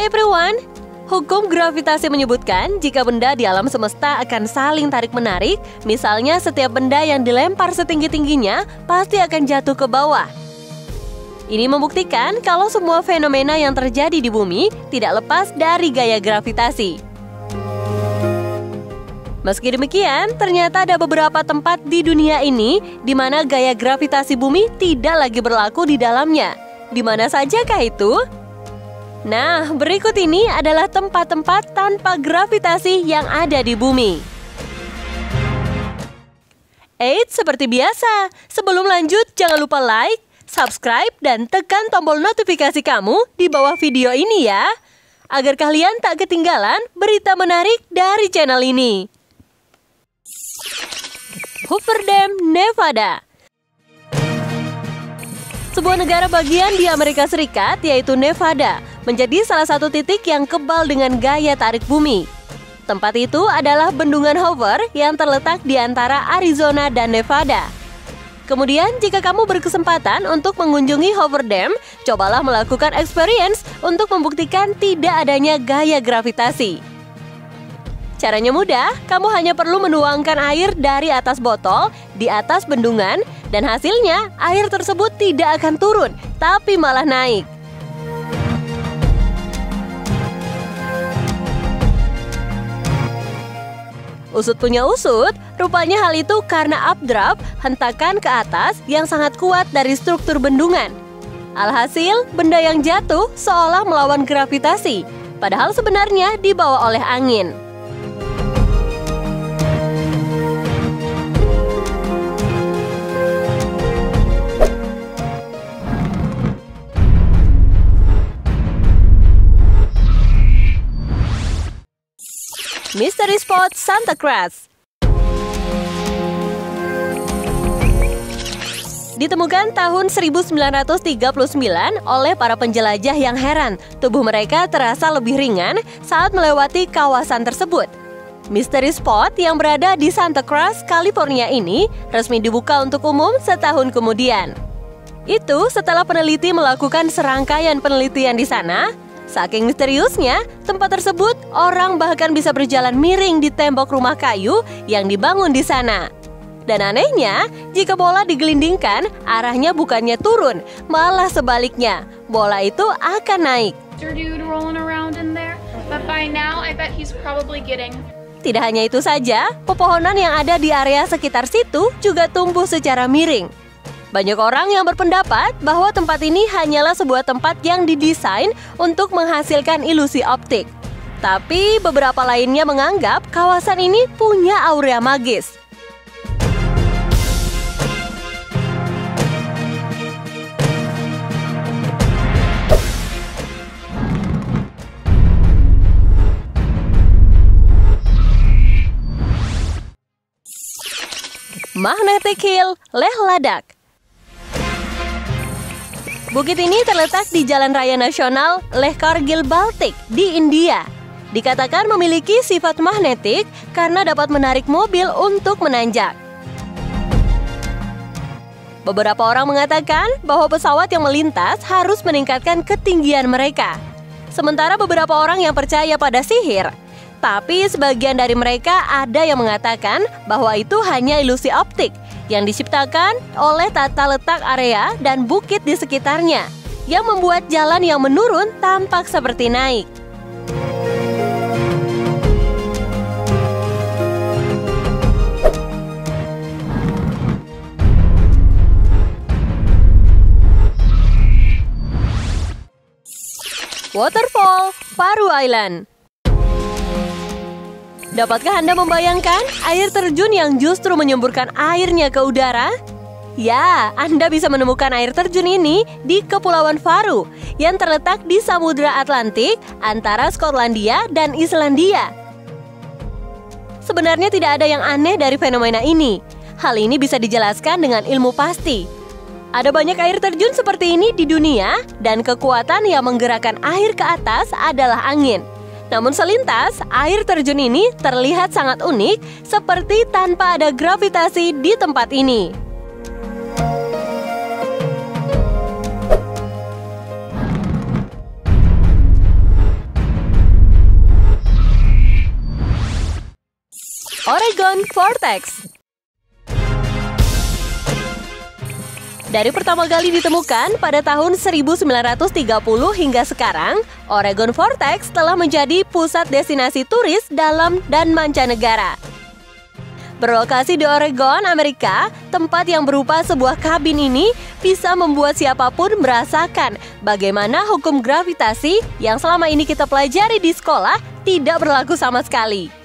everyone! Hukum gravitasi menyebutkan jika benda di alam semesta akan saling tarik-menarik, misalnya setiap benda yang dilempar setinggi-tingginya pasti akan jatuh ke bawah. Ini membuktikan kalau semua fenomena yang terjadi di bumi tidak lepas dari gaya gravitasi. Meski demikian, ternyata ada beberapa tempat di dunia ini di mana gaya gravitasi bumi tidak lagi berlaku di dalamnya. Di mana sajakah itu? Nah, berikut ini adalah tempat-tempat tanpa gravitasi yang ada di bumi. Eits, seperti biasa, sebelum lanjut jangan lupa like, subscribe, dan tekan tombol notifikasi kamu di bawah video ini ya, agar kalian tak ketinggalan berita menarik dari channel ini. Hoover Dam, Nevada. Sebuah negara bagian di Amerika Serikat, yaitu Nevada, menjadi salah satu titik yang kebal dengan gaya tarik bumi. Tempat itu adalah Bendungan Hoover yang terletak di antara Arizona dan Nevada. Kemudian, jika kamu berkesempatan untuk mengunjungi Hoover Dam, cobalah melakukan experience untuk membuktikan tidak adanya gaya gravitasi. Caranya mudah, kamu hanya perlu menuangkan air dari atas botol di atas bendungan, dan hasilnya air tersebut tidak akan turun, tapi malah naik. Usut punya usut, rupanya hal itu karena updraft, hentakan ke atas yang sangat kuat dari struktur bendungan. Alhasil, benda yang jatuh seolah melawan gravitasi, padahal sebenarnya dibawa oleh angin. Mystery Spot Santa Cruz. Ditemukan tahun 1939 oleh para penjelajah yang heran, tubuh mereka terasa lebih ringan saat melewati kawasan tersebut. Mystery Spot yang berada di Santa Cruz, California ini resmi dibuka untuk umum setahun kemudian. Itu setelah peneliti melakukan serangkaian penelitian di sana. Saking misteriusnya, tempat tersebut orang bahkan bisa berjalan miring di tembok rumah kayu yang dibangun di sana. Dan anehnya, jika bola digelindingkan, arahnya bukannya turun, malah sebaliknya. Bola itu akan naik. Tidak hanya itu saja, pepohonan yang ada di area sekitar situ juga tumbuh secara miring. Banyak orang yang berpendapat bahwa tempat ini hanyalah sebuah tempat yang didesain untuk menghasilkan ilusi optik. Tapi beberapa lainnya menganggap kawasan ini punya aura magis. Magnetic Hill, Leh Ladakh. Bukit ini terletak di Jalan Raya Nasional Leh Kargil Baltik di India. Dikatakan memiliki sifat magnetik karena dapat menarik mobil untuk menanjak. Beberapa orang mengatakan bahwa pesawat yang melintas harus meningkatkan ketinggian mereka. Sementara beberapa orang yang percaya pada sihir. Tapi sebagian dari mereka ada yang mengatakan bahwa itu hanya ilusi optik yang diciptakan oleh tata letak area dan bukit di sekitarnya, yang membuat jalan yang menurun tampak seperti naik. Waterfall, Faroe Island. Dapatkah Anda membayangkan air terjun yang justru menyemburkan airnya ke udara? Ya, Anda bisa menemukan air terjun ini di Kepulauan Faroe yang terletak di Samudra Atlantik antara Skotlandia dan Islandia. Sebenarnya tidak ada yang aneh dari fenomena ini. Hal ini bisa dijelaskan dengan ilmu pasti. Ada banyak air terjun seperti ini di dunia dan kekuatan yang menggerakkan air ke atas adalah angin. Namun selintas, air terjun ini terlihat sangat unik seperti tanpa ada gravitasi di tempat ini. Oregon Vortex. Dari pertama kali ditemukan pada tahun 1930 hingga sekarang, Oregon Vortex telah menjadi pusat destinasi turis dalam dan mancanegara. Berlokasi di Oregon, Amerika, tempat yang berupa sebuah kabin ini bisa membuat siapapun merasakan bagaimana hukum gravitasi yang selama ini kita pelajari di sekolah tidak berlaku sama sekali.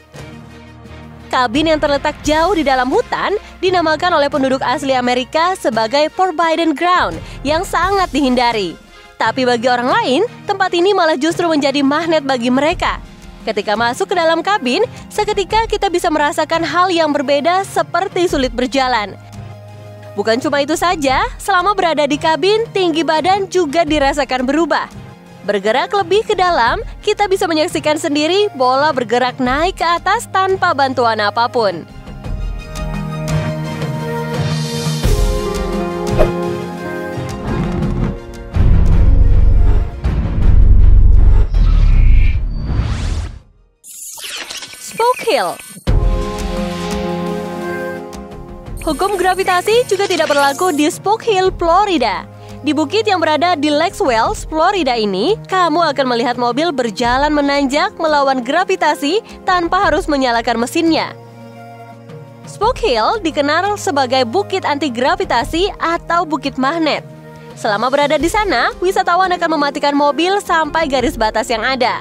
Kabin yang terletak jauh di dalam hutan dinamakan oleh penduduk asli Amerika sebagai Forbidden Ground yang sangat dihindari. Tapi bagi orang lain, tempat ini malah justru menjadi magnet bagi mereka. Ketika masuk ke dalam kabin, seketika kita bisa merasakan hal yang berbeda seperti sulit berjalan. Bukan cuma itu saja, selama berada di kabin, tinggi badan juga dirasakan berubah. Bergerak lebih ke dalam, kita bisa menyaksikan sendiri bola bergerak naik ke atas tanpa bantuan apapun. Spook Hill. Hukum gravitasi juga tidak berlaku di Spook Hill, Florida. Di bukit yang berada di Lake Wales, Florida ini, kamu akan melihat mobil berjalan menanjak melawan gravitasi tanpa harus menyalakan mesinnya. Spook Hill dikenal sebagai bukit anti gravitasi atau bukit magnet. Selama berada di sana, wisatawan akan mematikan mobil sampai garis batas yang ada.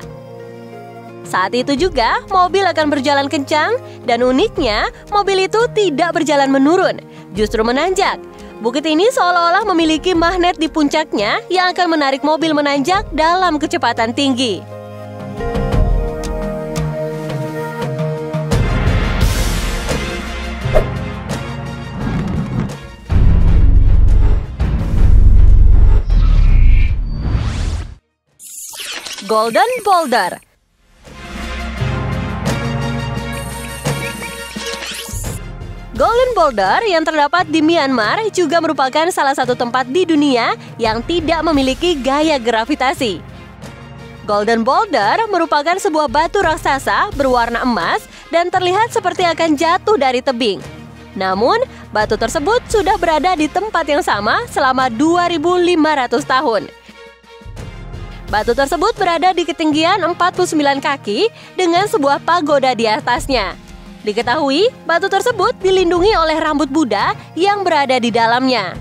Saat itu juga, mobil akan berjalan kencang dan uniknya, mobil itu tidak berjalan menurun, justru menanjak. Bukit ini seolah-olah memiliki magnet di puncaknya yang akan menarik mobil menanjak dalam kecepatan tinggi. Golden Boulder. Golden Boulder yang terdapat di Myanmar juga merupakan salah satu tempat di dunia yang tidak memiliki gaya gravitasi. Golden Boulder merupakan sebuah batu raksasa berwarna emas dan terlihat seperti akan jatuh dari tebing. Namun, batu tersebut sudah berada di tempat yang sama selama 2.500 tahun. Batu tersebut berada di ketinggian 49 kaki dengan sebuah pagoda di atasnya. Diketahui, batu tersebut dilindungi oleh rambut Buddha yang berada di dalamnya.